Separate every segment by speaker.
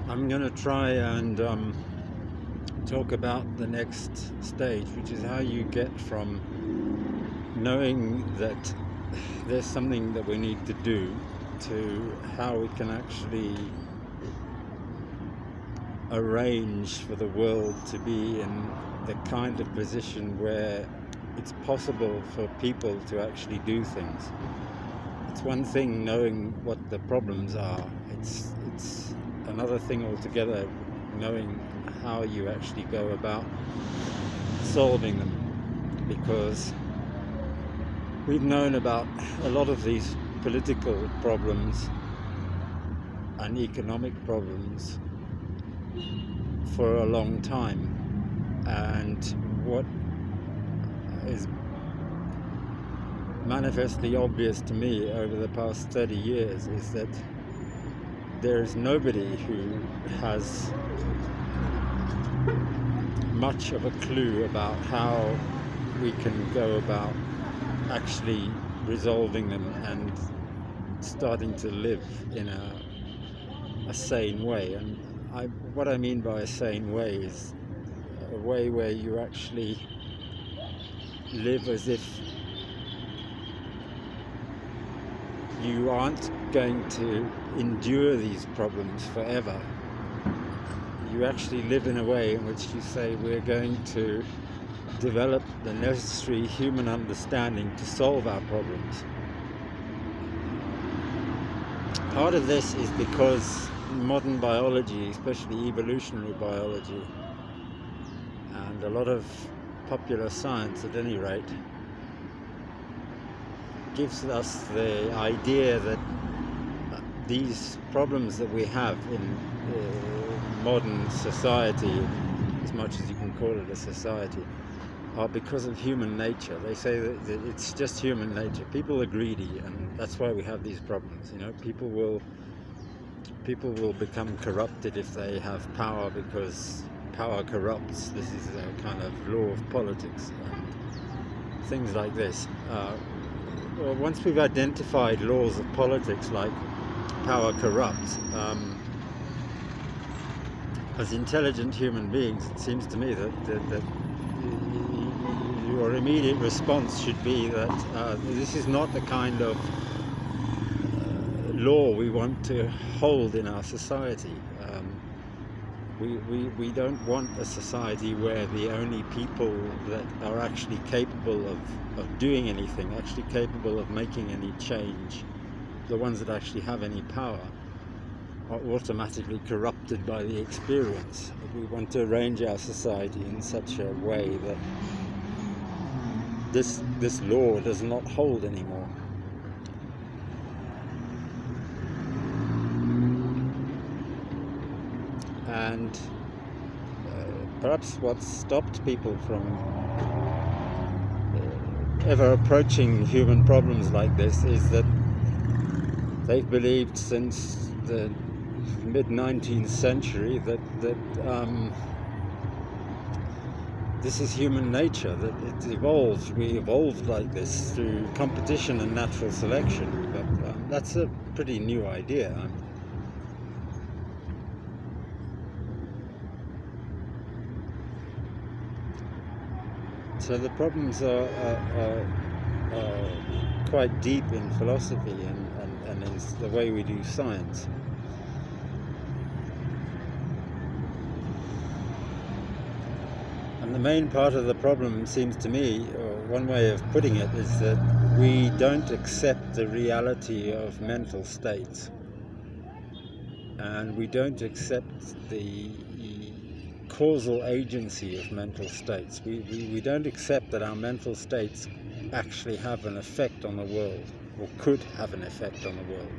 Speaker 1: I'm going to try and talk about the next stage, which is how you get from knowing that there's something that we need to do to how we can actually arrange for the world to be in the kind of position where it's possible for people to actually do things. It's one thing knowing what the problems are. It's another thing altogether knowing how you actually go about solving them, because we've known about a lot of these political problems and economic problems for a long time, and what is manifestly obvious to me over the past 30 years is that there is nobody who has much of a clue about how we can go about actually resolving them and starting to live in a sane way. And what I mean by a sane way is a way where you actually live as if you aren't going to endure these problems forever. You actually live in a way in which you say, we're going to develop the necessary human understanding to solve our problems. Part of this is because modern biology, especially evolutionary biology, and a lot of popular science at any rate, gives us the idea that these problems that we have in modern society, as much as you can call it a society, are because of human nature. They say that it's just human nature. People are greedy, and that's why we have these problems. People will become corrupted if they have power, because power corrupts. This is a kind of law of politics and things like this. Well, once we've identified laws of politics like power corrupts, as intelligent human beings, it seems to me that your immediate response should be that this is not the kind of law we want to hold in our society. We don't want a society where the only people that are actually capable of doing anything, actually capable of making any change, the ones that actually have any power, are automatically corrupted by the experience. We want to arrange our society in such a way that this law does not hold anymore. And perhaps what stopped people from ever approaching human problems like this is that they've believed since the mid-19th century that this is human nature, that it evolved. We evolved like this through competition and natural selection. But that's a pretty new idea. So the problems are quite deep in philosophy and in the way we do science. And the main part of the problem, seems to me, or one way of putting it, is that we don't accept the reality of mental states. And we don't accept the causal agency of mental states. We don't accept that our mental states actually have an effect on the world, or could have an effect on the world.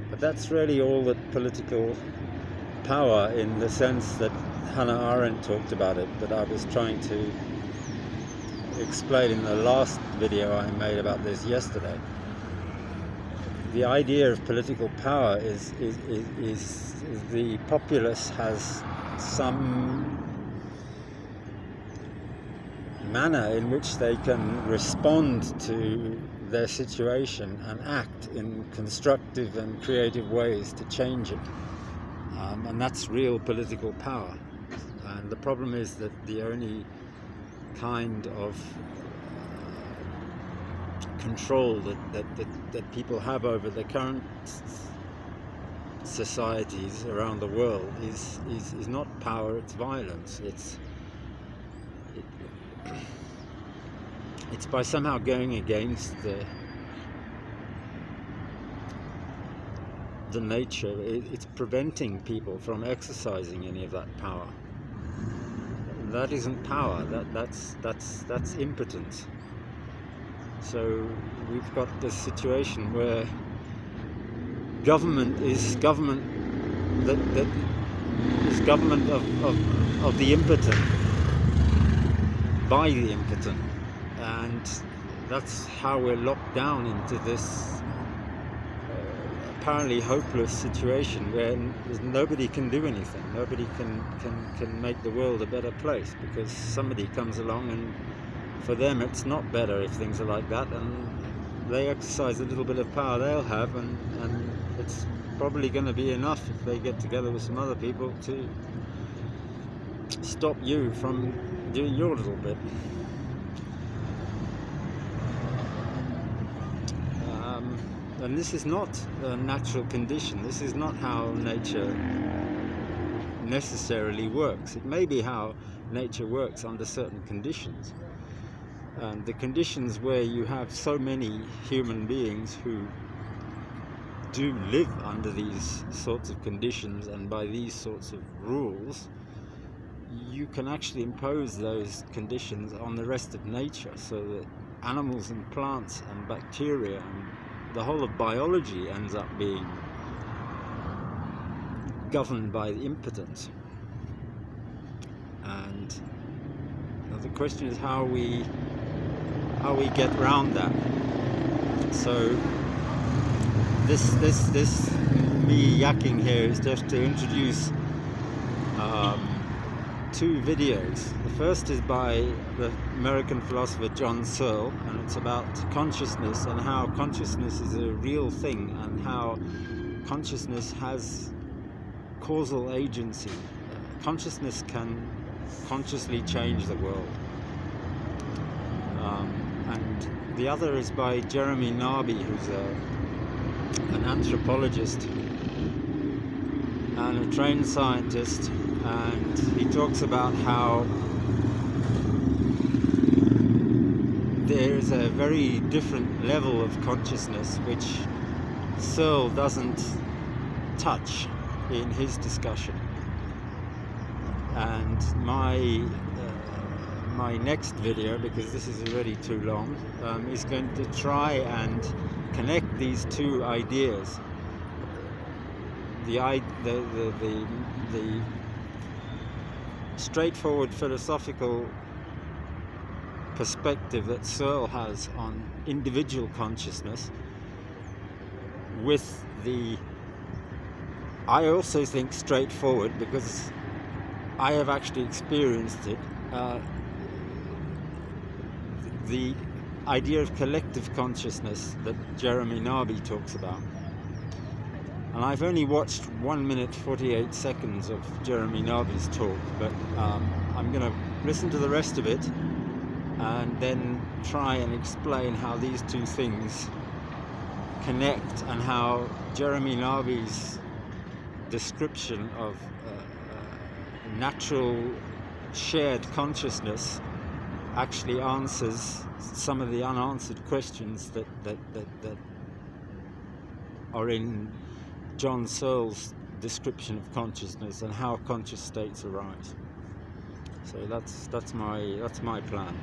Speaker 1: But that's really all that political power, in the sense that Hannah Arendt talked about it, but I was trying to explain in the last video I made about this yesterday. The idea of political power is the populace has some manner in which they can respond to their situation and act in constructive and creative ways to change it. and that's real political power. And the problem is that the only kind of control that people have over the current societies around the world is not power, it's violence. It's by somehow going against the nature. It's preventing people from exercising any of that power. That isn't power. That's impotence. So we've got this situation where government is government that is government of the impotent by the impotent, and that's how we're locked down into this apparently hopeless situation where nobody can do anything. Nobody can make the world a better place, because somebody comes along and for them it's not better if things are like that, and they exercise a little bit of power they'll have, and it's probably going to be enough if they get together with some other people to stop you from doing your little bit. And this is not a natural condition. This is not how nature necessarily works. It may be how nature works under certain conditions. And the conditions where you have so many human beings who do live under these sorts of conditions and by these sorts of rules, you can actually impose those conditions on the rest of nature, so that animals and plants and bacteria and the whole of biology ends up being governed by the impotence. And the question is how we get around that. So this me yakking here is just to introduce two videos. The first is by the American philosopher John Searle, and it's about consciousness and how consciousness is a real thing and how consciousness has causal agency. Consciousness can consciously change the world. And the other is by Jeremy Narby, who's an anthropologist and a trained scientist, and he talks about how there is a very different level of consciousness which Searle doesn't touch in his discussion. And my next video, because this is already too long, is going to try and connect these two ideas. The straightforward philosophical perspective that Searle has on individual consciousness with the, I also think straightforward, because I have actually experienced it, the idea of collective consciousness that Jeremy Narby talks about. And I've only watched 1 minute 48 seconds of Jeremy Narby's talk, but I'm going to listen to the rest of it and then try and explain how these two things connect, and how Jeremy Narby's description of natural shared consciousness actually answers some of the unanswered questions that are in John Searle's description of consciousness and how conscious states arise. So that's my plan.